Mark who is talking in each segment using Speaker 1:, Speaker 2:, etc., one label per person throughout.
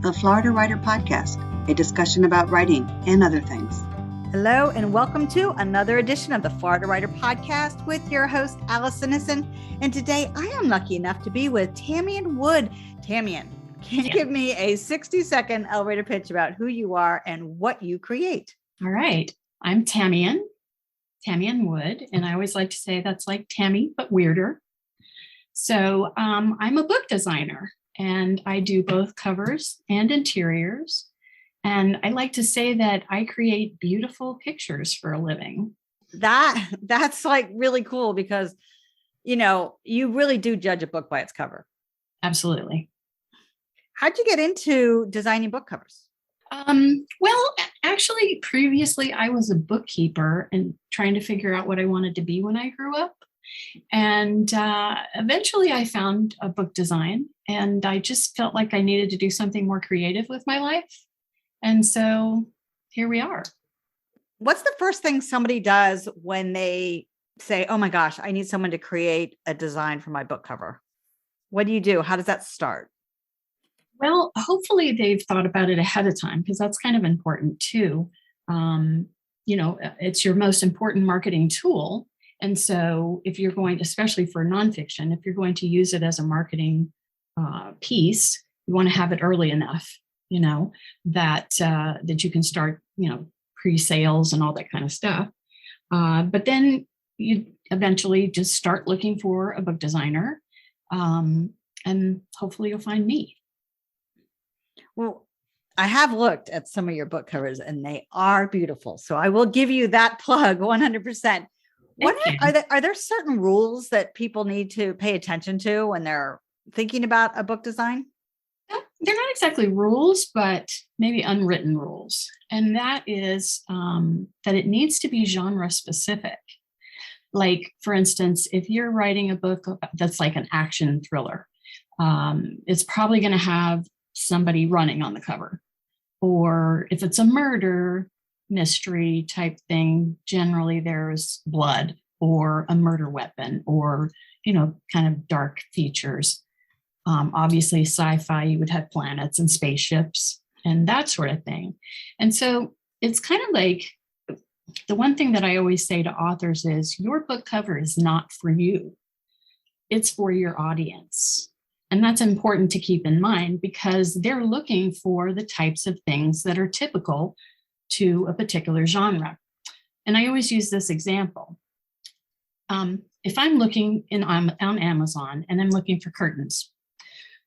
Speaker 1: the Florida Writer Podcast, a discussion about writing and other things.
Speaker 2: Hello, and welcome to another edition of the Florida Writer Podcast with your host, Alison Nissen. And today I am lucky enough to be with Tamian Wood. Tamian, can you give me a 60-second elevator pitch about who you are and what you create?
Speaker 3: All right. I'm Tamian Wood, and I always like to say that's like Tammy, but weirder. So I'm a book designer, and I do both covers and interiors. And I like to say that I create beautiful pictures for a living.
Speaker 2: That's like really cool because, you know, you really do judge a book by its cover.
Speaker 3: Absolutely.
Speaker 2: How'd you get into designing book covers?
Speaker 3: Well, actually, previously I was a bookkeeper and trying to figure out what I wanted to be when I grew up. And eventually I found a book design, and I just felt like I needed to do something more creative with my life. And so here we are.
Speaker 2: What's the first thing somebody does when they say, oh my gosh, I need someone to create a design for my book cover? What do you do? How does that start?
Speaker 3: Well, hopefully they've thought about it ahead of time, because that's kind of important too. It's your most important marketing tool. And so if you're going, especially for nonfiction, if you're going to use it as a marketing piece, you want to have it early enough, that you can start, pre-sales and all that kind of stuff. But then you eventually just start looking for a book designer, and hopefully you'll find me.
Speaker 2: Well, I have looked at some of your book covers and they are beautiful. So I will give you that plug 100%. Are there certain rules that people need to pay attention to when they're thinking about a book design?
Speaker 3: They're not exactly rules, but maybe unwritten rules. And that is that it needs to be genre specific. Like, for instance, if you're writing a book that's like an action thriller, it's probably going to have somebody running on the cover. Or if it's a murder mystery type thing, generally there's blood or a murder weapon or, kind of dark features. Obviously, sci-fi, you would have planets and spaceships and that sort of thing. And so it's kind of like the one thing that I always say to authors is your book cover is not for you. It's for your audience. And that's important to keep in mind because they're looking for the types of things that are typical to a particular genre. And I always use this example. If I'm looking on Amazon and I'm looking for curtains,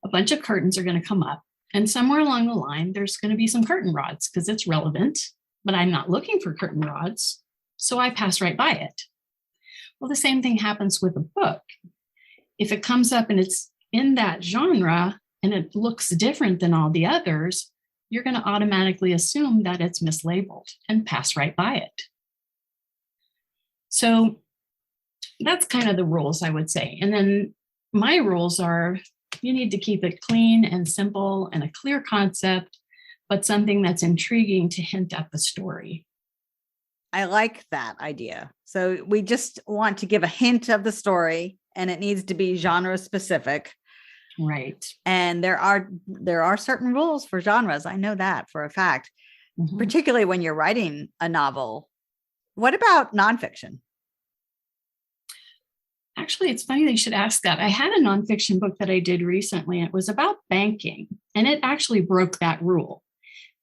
Speaker 3: a bunch of curtains are going to come up. And somewhere along the line, there's going to be some curtain rods because it's relevant, but I'm not looking for curtain rods. So I pass right by it. Well, the same thing happens with a book. If it comes up and it's in that genre and it looks different than all the others, you're going to automatically assume that it's mislabeled and pass right by it. So that's kind of the rules, I would say. And then my rules are you need to keep it clean and simple and a clear concept, but something that's intriguing to hint at the story.
Speaker 2: I like that idea. So we just want to give a hint of the story, and it needs to be genre specific.
Speaker 3: Right.
Speaker 2: And there are certain rules for genres. I know that for a fact, particularly when you're writing a novel. What about nonfiction?
Speaker 3: Actually, it's funny that you should ask that. I had a nonfiction book that I did recently, and it was about banking. And it actually broke that rule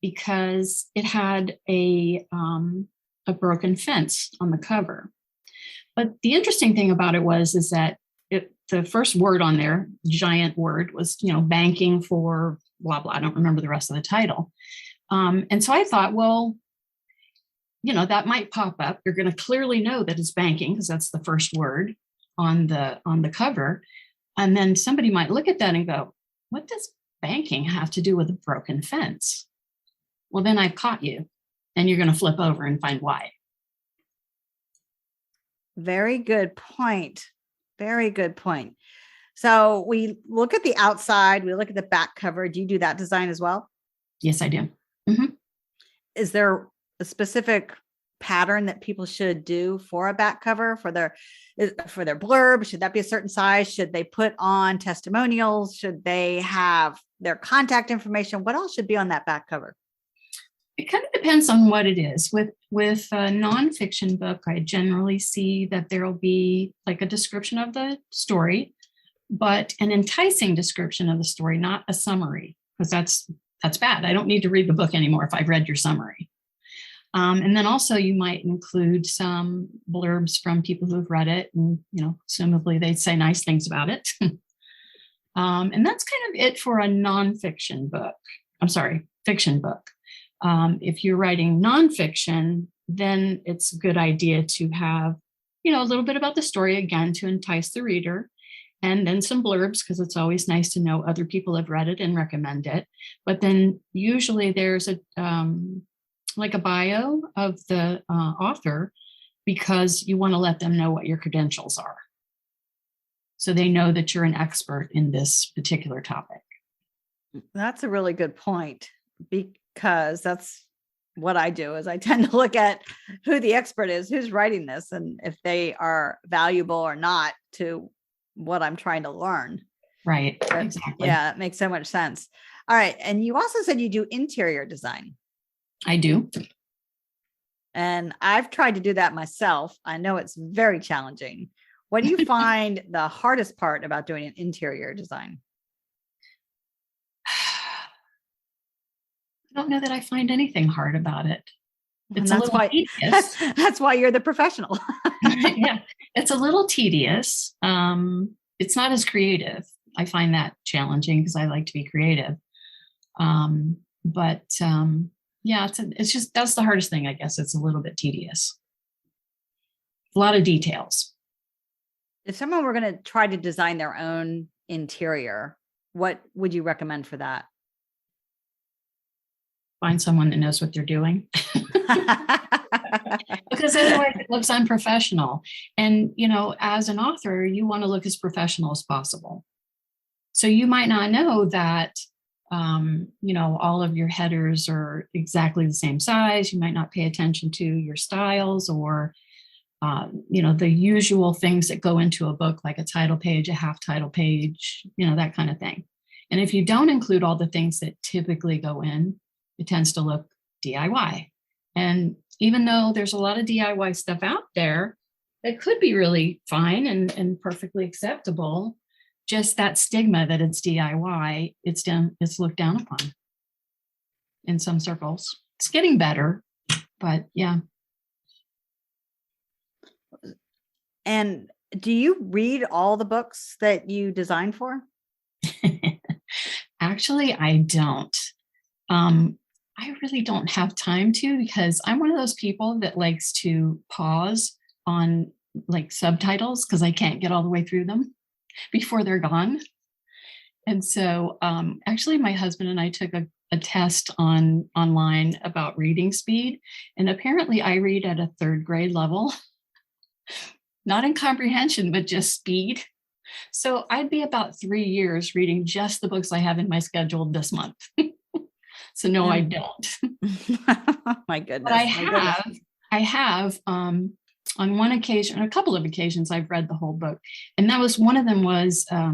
Speaker 3: because it had a broken fence on the cover. But the interesting thing about it is that the first word on there, giant word, was, banking for blah, blah. I don't remember the rest of the title. And so I thought, well, that might pop up. You're going to clearly know that it's banking because that's the first word on the cover. And then somebody might look at that and go, what does banking have to do with a broken fence? Well, then I've caught you, and you're going to flip over and find why.
Speaker 2: Very good point. Very good point. So we look at the outside, we look at the back cover. Do you do that design as well?
Speaker 3: Yes, I do. Mm-hmm.
Speaker 2: Is there a specific pattern that people should do for a back cover for their blurb? Should that be a certain size? Should they put on testimonials? Should they have their contact information? What else should be on that back cover?
Speaker 3: It kind of depends on what it is. With a nonfiction book, I generally see that there'll be like a description of the story, but an enticing description of the story, not a summary, because that's bad. I don't need to read the book anymore if I've read your summary. And then also you might include some blurbs from people who've read it, and assumably they'd say nice things about it. And that's kind of it for a nonfiction book. Fiction book. If you're writing nonfiction, then it's a good idea to have, a little bit about the story again to entice the reader, and then some blurbs, because it's always nice to know other people have read it and recommend it. But then usually there's a like a bio of the author, because you want to let them know what your credentials are, so they know that you're an expert in this particular topic.
Speaker 2: That's a really good point, because that's what I do, is I tend to look at who the expert is, who's writing this, and if they are valuable or not to what I'm trying to learn.
Speaker 3: Right. Exactly.
Speaker 2: Yeah, it makes so much sense. All right. And you also said you do interior design.
Speaker 3: I do.
Speaker 2: And I've tried to do that myself. I know it's very challenging. What do you find the hardest part about doing an interior design?
Speaker 3: I don't know that I find anything hard about it.
Speaker 2: It's a little tedious. That's why you're the professional.
Speaker 3: Yeah, it's a little tedious. It's not as creative. I find that challenging because I like to be creative. But yeah, it's just, that's the hardest thing, I guess. It's a little bit tedious. A lot of details.
Speaker 2: If someone were going to try to design their own interior, what would you recommend for that?
Speaker 3: Find someone that knows what they're doing. Because otherwise it looks unprofessional. And, as an author, you want to look as professional as possible. So you might not know that, all of your headers are exactly the same size. You might not pay attention to your styles or, the usual things that go into a book, like a title page, a half title page, that kind of thing. And if you don't include all the things that typically go in, it tends to look DIY. And even though there's a lot of DIY stuff out there that could be really fine and perfectly acceptable, just that stigma that it's DIY, it's looked down upon in some circles. It's getting better, but yeah.
Speaker 2: And do you read all the books that you design for?
Speaker 3: Actually, I don't. I really don't have time to, because I'm one of those people that likes to pause on like subtitles because I can't get all the way through them before they're gone. And so actually my husband and I took a test online about reading speed. And apparently I read at a third grade level, not in comprehension, but just speed. So I'd be about 3 years reading just the books I have in my schedule this month. So no, I don't.
Speaker 2: My goodness.
Speaker 3: But I have on one occasion, a couple of occasions, I've read the whole book. And that was, one of them was a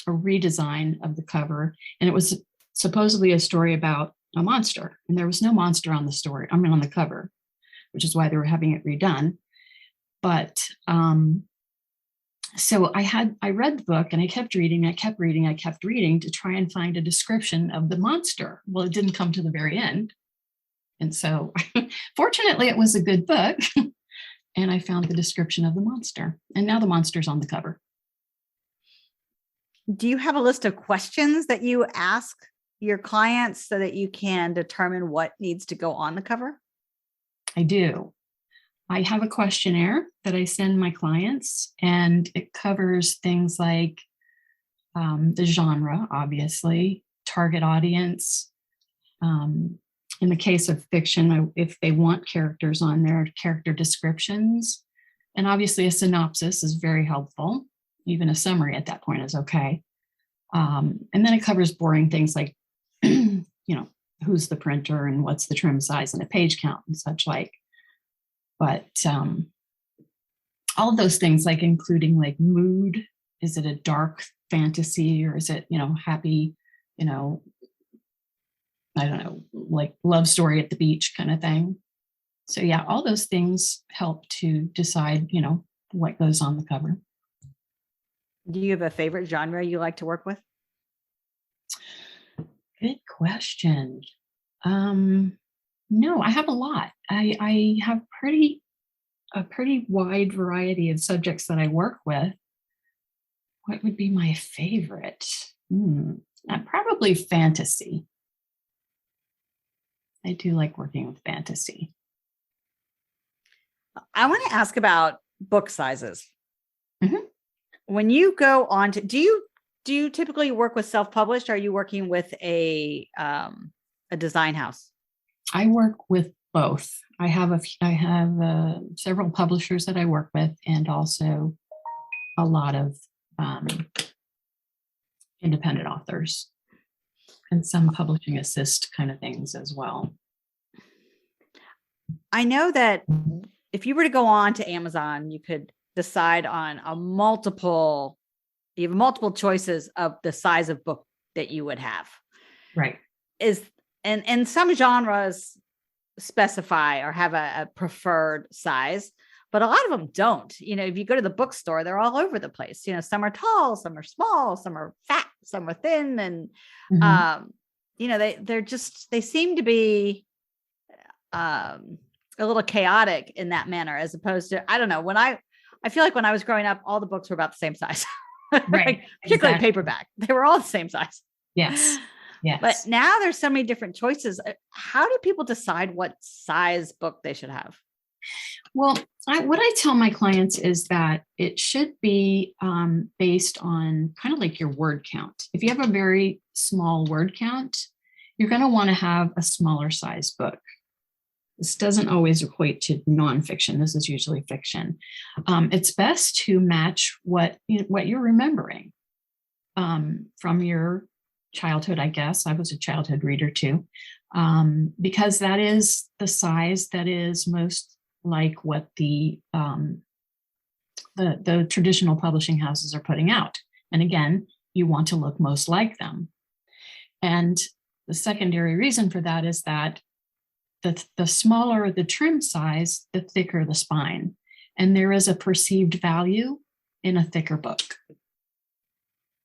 Speaker 3: redesign of the cover. And it was supposedly a story about a monster. And there was no monster on the cover, which is why they were having it redone. But so I read the book and I kept reading to try and find a description of the monster. Well, it didn't come to the very end. And so fortunately it was a good book and I found the description of the monster, and now the monster's on the cover.
Speaker 2: Do you have a list of questions that you ask your clients so that you can determine what needs to go on the cover?
Speaker 3: I do. I have a questionnaire that I send my clients, and it covers things like the genre, obviously, target audience. In the case of fiction, if they want characters on there, character descriptions, and obviously a synopsis is very helpful. Even a summary at that point is okay. And then it covers boring things like, who's the printer and what's the trim size and a page count and such like. But all of those things, like including like mood, is it a dark fantasy or is it, happy, I don't know, like love story at the beach kind of thing. So yeah, all those things help to decide, what goes on the cover.
Speaker 2: Do you have a favorite genre you like to work with?
Speaker 3: Good question. No, I have a lot. I have a pretty wide variety of subjects that I work with. What would be my favorite? Probably fantasy. I do like working with fantasy.
Speaker 2: I want to ask about book sizes.
Speaker 3: Mm-hmm.
Speaker 2: When you go on to, do you typically work with self-published? Or are you working with a design house?
Speaker 3: I work with both. I have several publishers that I work with, and also a lot of independent authors and some publishing assist kind of things as well.
Speaker 2: I know that if you were to go on to Amazon, you could decide on you have multiple choices of the size of book that you would have.
Speaker 3: Right.
Speaker 2: And some genres specify or have a preferred size, but a lot of them don't. If you go to the bookstore, they're all over the place. Some are tall, some are small, some are fat, some are thin. And, they seem to be a little chaotic in that manner, as opposed to, I don't know, I feel like when I was growing up, all the books were about the same size,
Speaker 3: right?
Speaker 2: Like, particularly paperback. They were all the same size.
Speaker 3: Yes. Yes.
Speaker 2: But now there's so many different choices. How do people decide what size book they should have?
Speaker 3: Well, what I tell my clients is that it should be based on kind of like your word count. If you have a very small word count, you're going to want to have a smaller size book. This doesn't always equate to nonfiction. This is usually fiction. It's best to match what you're remembering from your childhood, I guess. I was a childhood reader too, because that is the size that is most like what the traditional publishing houses are putting out. And again, you want to look most like them. And the secondary reason for that is that the smaller the trim size, the thicker the spine. And there is a perceived value in a thicker book.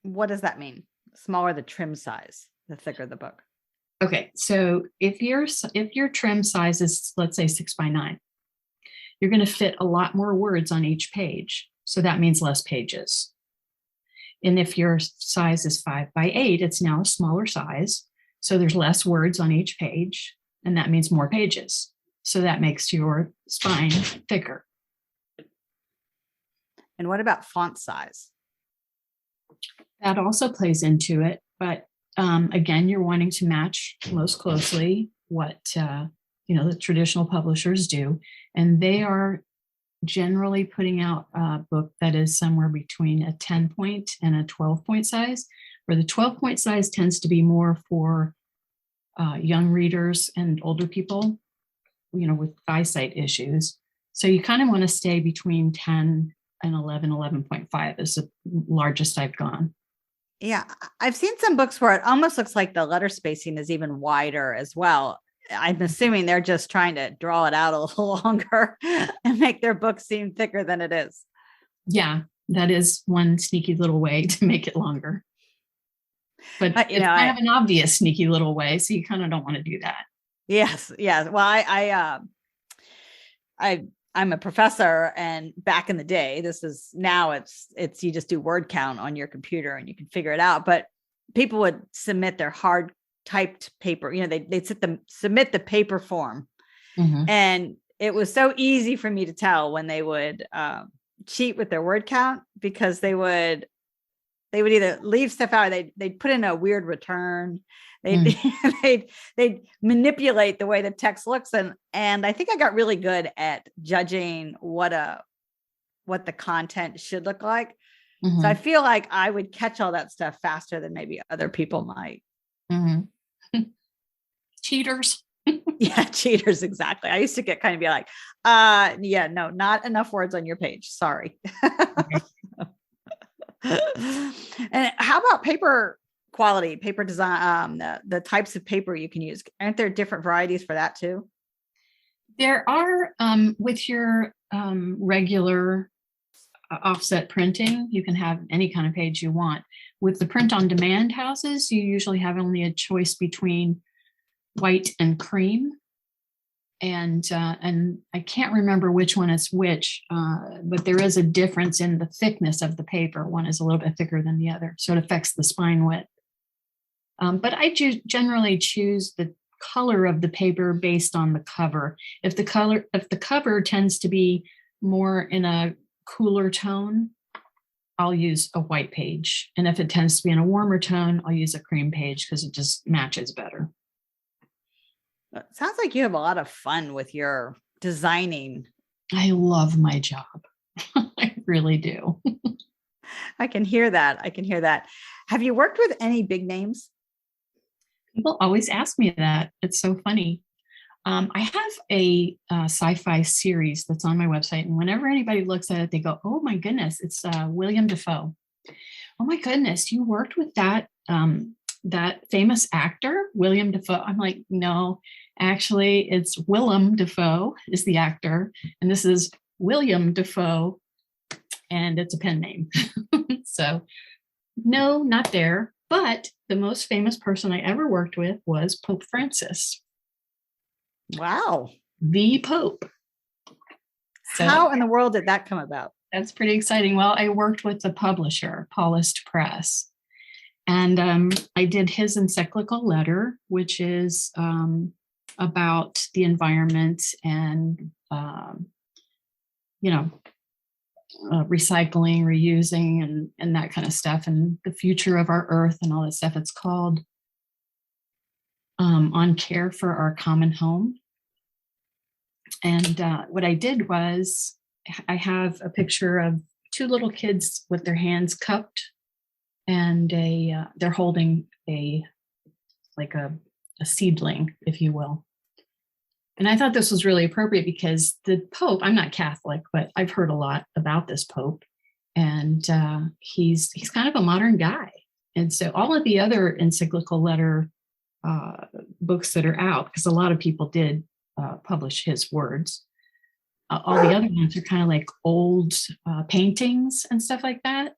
Speaker 2: What does that mean? Smaller the trim size, the thicker the book.
Speaker 3: Okay, so if your trim size is, let's say, 6x9, you're going to fit a lot more words on each page. So that means less pages. And if your size is 5x8, it's now a smaller size. So there's less words on each page, and that means more pages. So that makes your spine thicker.
Speaker 2: And what about font size?
Speaker 3: That also plays into it. But again, you're wanting to match most closely what the traditional publishers do. And they are generally putting out a book that is somewhere between a 10-point and a 12-point size, where the 12-point size tends to be more for young readers and older people, with eyesight issues. So you kind of want to stay between 10 and 11.5 is the largest I've gone.
Speaker 2: Yeah, I've seen some books where it almost looks like the letter spacing is even wider as well. I'm assuming they're just trying to draw it out a little longer and make their book seem thicker than it is.
Speaker 3: Yeah, that is one sneaky little way to make it longer. But it's kind of an obvious sneaky little way, so you kind of don't want to do that.
Speaker 2: Yes. Well, I'm a professor, and back in the day, now it's you just do word count on your computer and you can figure it out. But people would submit their hard typed paper. They'd submit the paper form, and it was so easy for me to tell when they would cheat with their word count, because they would either leave stuff out, or they'd put in a weird return. They'd manipulate the way the text looks. And I think I got really good at judging what the content should look like. Mm-hmm. So I feel like I would catch all that stuff faster than maybe other people might.
Speaker 3: Mm-hmm. Cheaters.
Speaker 2: Yeah, cheaters, exactly. I used to get kind of be like, yeah, no, not enough words on your page. Sorry. And how about paper quality, paper design, the types of paper you can use? Aren't there different varieties for that too?
Speaker 3: There are, with your regular offset printing, you can have any kind of page you want. With the print on demand houses, you usually have only a choice between white and cream. And I can't remember which one is which, but there is a difference in the thickness of the paper. One is a little bit thicker than the other, so it affects the spine width. But I generally choose the color of the paper based on the cover. If the cover tends to be more in a cooler tone, I'll use a white page. And if it tends to be in a warmer tone, I'll use a cream page because it just matches better.
Speaker 2: It sounds like you have a lot of fun with your designing.
Speaker 3: I love my job. I really do.
Speaker 2: I can hear that. I can hear that. Have you worked with any big names?
Speaker 3: People always ask me that. It's so funny. I have a sci-fi series that's on my website, and whenever anybody looks at it, they go, "Oh my goodness, it's William Dafoe." Oh my goodness, you worked with that famous actor, William Dafoe? I'm like, no, actually, it's Willem Dafoe is the actor, and this is William Dafoe, and it's a pen name. So, no, not there. But the most famous person I ever worked with was Pope Francis.
Speaker 2: Wow.
Speaker 3: The Pope. So,
Speaker 2: how in the world did that come about?
Speaker 3: That's pretty exciting. Well, I worked with the publisher, Paulist Press, and I did his encyclical letter, which is about the environment and, recycling, reusing, and that kind of stuff, and the future of our earth and all that stuff. It's called On Care for Our Common Home. And what I did was I have a picture of two little kids with their hands cupped, and they're holding a seedling, if you will. And I thought this was really appropriate because the Pope, I'm not Catholic, but I've heard a lot about this Pope, and he's kind of a modern guy. And so all of the other encyclical letter books that are out, because a lot of people did publish his words, all the other ones are kind of like old paintings and stuff like that.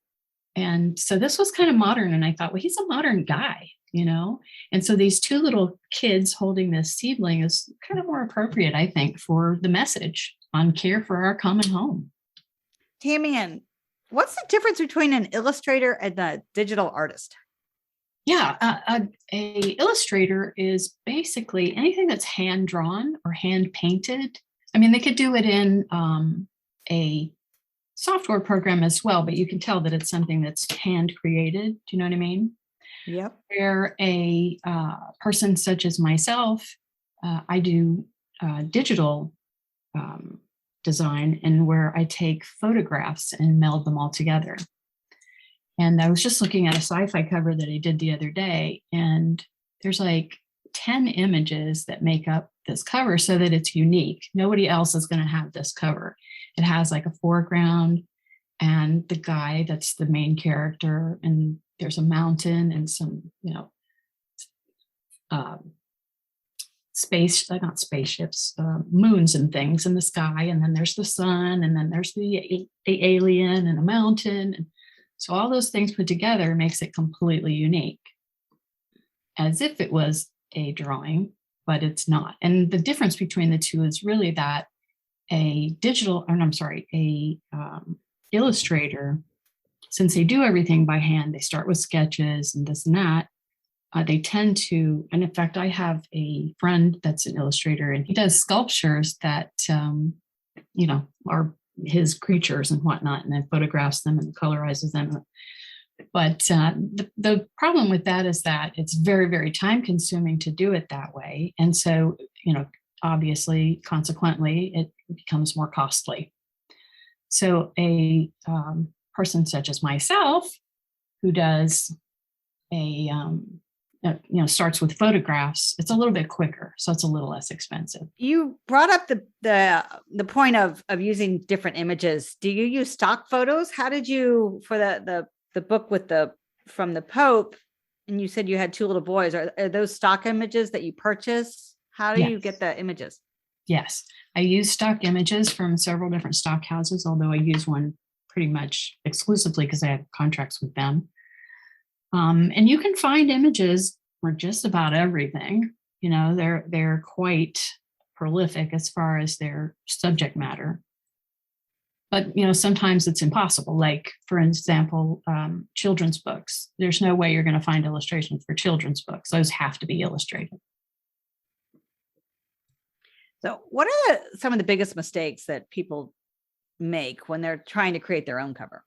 Speaker 3: And so this was kind of modern, and I thought, well, he's a modern guy, and so these two little kids holding this seedling is kind of more appropriate, I think, for the message on care for our common home.
Speaker 2: Tamian, what's the difference between an illustrator and a digital artist?
Speaker 3: Yeah, a illustrator is basically anything that's hand drawn or hand painted. I mean, they could do it in a software program as well, but you can tell that it's something that's hand created. Do you know what I mean?
Speaker 2: Yep.
Speaker 3: Where a person such as myself, I do digital design, and where I take photographs and meld them all together. And I was just looking at a sci-fi cover that I did the other day, and there's like 10 images that make up this cover so that it's unique. Nobody else is going to have this cover. It has like a foreground and the guy that's the main character, and there's a mountain and some, not spaceships, moons and things in the sky. And then there's the sun, and then there's the alien and a mountain. And so all those things put together makes it completely unique, as if it was a drawing, but it's not. And the difference between the two is really that a illustrator, since they do everything by hand, they start with sketches and this and that, they tend to, and in fact, I have a friend that's an illustrator, and he does sculptures that, are his creatures and whatnot, and then photographs them and colorizes them. But the problem with that is that it's very, very time consuming to do it that way. And so, obviously, consequently, it becomes more costly. So a person such as myself, who does a starts with photographs, it's a little bit quicker. So it's a little less expensive.
Speaker 2: You brought up the point of using different images. Do you use stock photos? How did you, for the book from the Pope, and you said you had two little boys, are those stock images that you purchase? How do you get the images?
Speaker 3: Yes, I use stock images from several different stock houses, although I use one pretty much exclusively because I have contracts with them. And you can find images for just about everything. They're quite prolific as far as their subject matter. But, sometimes it's impossible. Like, for example, children's books. There's no way you're going to find illustrations for children's books. Those have to be illustrated.
Speaker 2: So what are some of the biggest mistakes that people make when they're trying to create their own cover?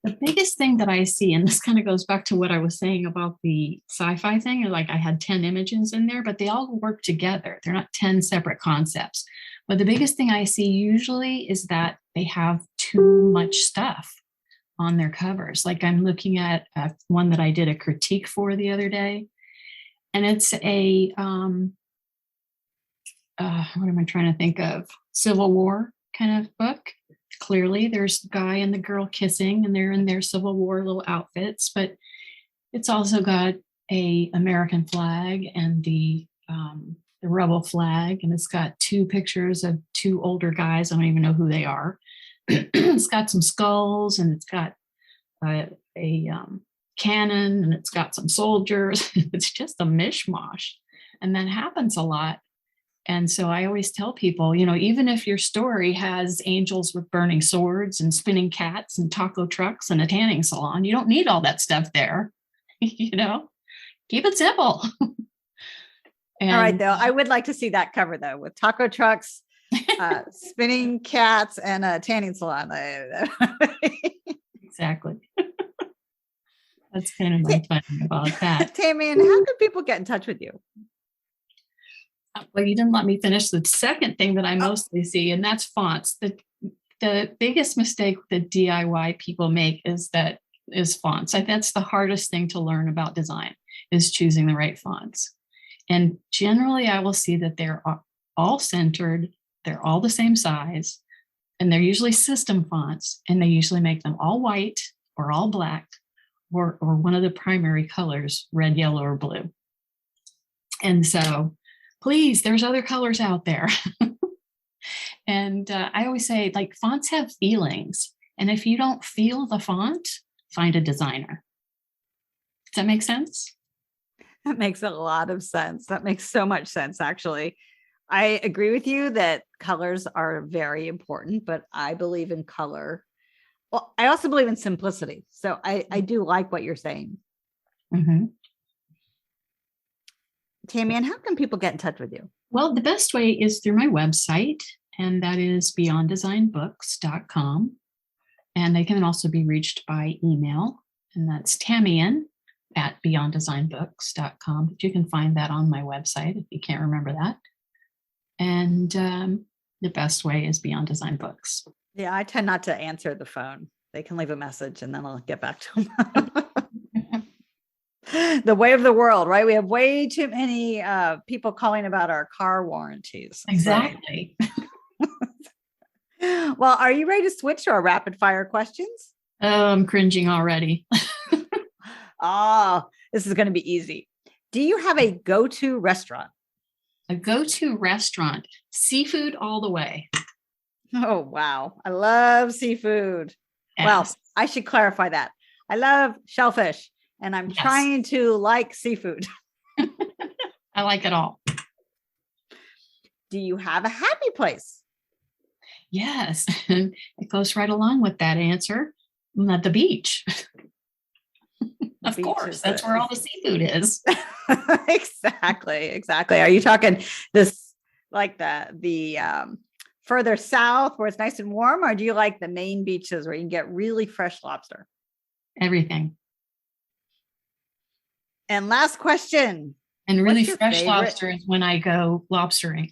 Speaker 3: The biggest thing that I see, and this kind of goes back to what I was saying about the sci-fi thing, like I had 10 images in there, but they all work together. They're not 10 separate concepts. But the biggest thing I see usually is that they have too much stuff on their covers. Like I'm looking at one that I did a critique for the other day, and it's a, what am I trying to think of? Civil War kind of book. Clearly there's the guy and the girl kissing and they're in their Civil War little outfits, but it's also got a American flag and the rebel flag, and it's got two pictures of two older guys. I don't even know who they are. It's got some skulls, and it's got a cannon, and it's got some soldiers. It's just a mishmash, and that happens a lot. And so I always tell people, even if your story has angels with burning swords and spinning cats and taco trucks and a tanning salon, you don't need all that stuff there. Keep it simple.
Speaker 2: All right, though. I would like to see that cover, though, with taco trucks, spinning cats, and a tanning salon.
Speaker 3: Exactly. That's kind of my fun about that.
Speaker 2: Tamian, how can people get in touch with you?
Speaker 3: Well, you didn't let me finish the second thing that I mostly see, and that's fonts. The biggest mistake that DIY people make is fonts. That's the hardest thing to learn about design, is choosing the right fonts. And generally, I will see that they're all centered, they're all the same size, and they're usually system fonts, and they usually make them all white or all black or one of the primary colors, red, yellow, or blue. And so, please, there's other colors out there. And I always say, like, fonts have feelings. And if you don't feel the font, find a designer. Does that make sense?
Speaker 2: That makes a lot of sense. That makes so much sense, actually. I agree with you that colors are very important, but I believe in color. Well, I also believe in simplicity. So I do like what you're saying.
Speaker 3: Mm-hmm.
Speaker 2: Tamian, how can people get in touch with you?
Speaker 3: Well, the best way is through my website, and that is beyonddesignbooks.com. And they can also be reached by email, and that's Tamian@beyonddesignbooks.com. But you can find that on my website if you can't remember that. And the best way is Beyond Design Books.
Speaker 2: Yeah, I tend not to answer the phone. They can leave a message and then I'll get back to them. The way of the world, right? We have way too many people calling about our car warranties.
Speaker 3: Exactly.
Speaker 2: So. Well, are you ready to switch to our rapid fire questions?
Speaker 3: Oh, I'm cringing already.
Speaker 2: Oh, this is going to be easy. Do you have a go-to restaurant?
Speaker 3: A go-to restaurant, seafood all the way.
Speaker 2: Oh, wow. I love seafood.
Speaker 3: Yes.
Speaker 2: Well, I should clarify that. I love shellfish. And I'm trying to like seafood.
Speaker 3: I like it all.
Speaker 2: Do you have a happy place?
Speaker 3: Yes. It goes right along with that answer. I'm at the beach. Of course. That's where all the seafood is.
Speaker 2: Exactly. Are you talking this like the further south where it's nice and warm, or do you like the main beaches where you can get really fresh lobster?
Speaker 3: Everything.
Speaker 2: And last question.
Speaker 3: And really fresh lobster is when I go lobstering.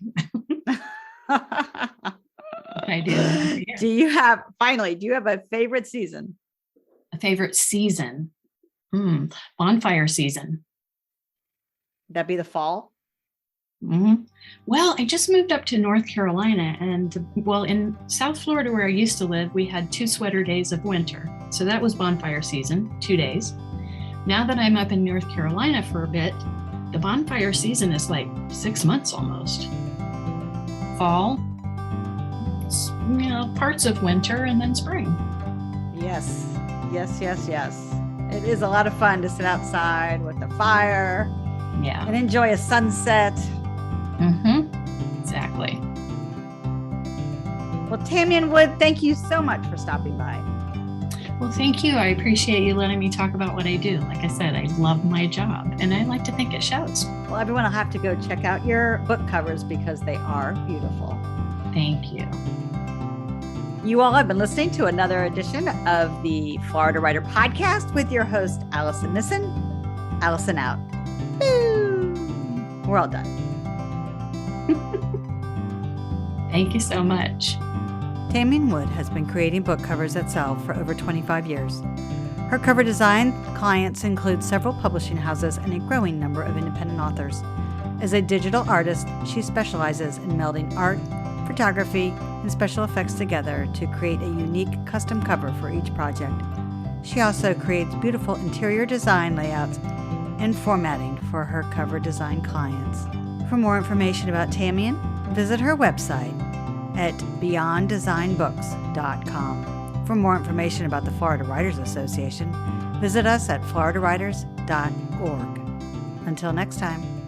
Speaker 3: I do.
Speaker 2: Do you have a favorite season?
Speaker 3: A favorite season? Bonfire season.
Speaker 2: That'd be the fall?
Speaker 3: Well, I just moved up to North Carolina, and in South Florida where I used to live, we had 2 sweater days of winter. So that was bonfire season, 2 days. Now that I'm up in North Carolina for a bit, the bonfire season is like 6 months almost. Fall, parts of winter, and then spring.
Speaker 2: Yes. It is a lot of fun to sit outside with the fire.
Speaker 3: Yeah.
Speaker 2: And enjoy a sunset.
Speaker 3: Exactly.
Speaker 2: Well, Tamian Wood, thank you so much for stopping by.
Speaker 3: Well, thank you. I appreciate you letting me talk about what I do. Like I said, I love my job, and I like to think it shows.
Speaker 2: Well, everyone will have to go check out your book covers because they are beautiful.
Speaker 3: Thank you.
Speaker 2: You all have been listening to another edition of the Florida Writer Podcast with your host, Alison Nissen. Alison out. Woo! We're all done.
Speaker 3: Thank you so much.
Speaker 2: Tamian Wood has been creating book covers that sell for over 25 years. Her cover design clients include several publishing houses and a growing number of independent authors. As a digital artist, she specializes in melding art, photography, and special effects together to create a unique custom cover for each project. She also creates beautiful interior design layouts and formatting for her cover design clients. For more information about Tamian, visit her website at beyonddesignbooks.com. For more information about the Florida Writers Association, visit us at floridawriters.org. Until next time.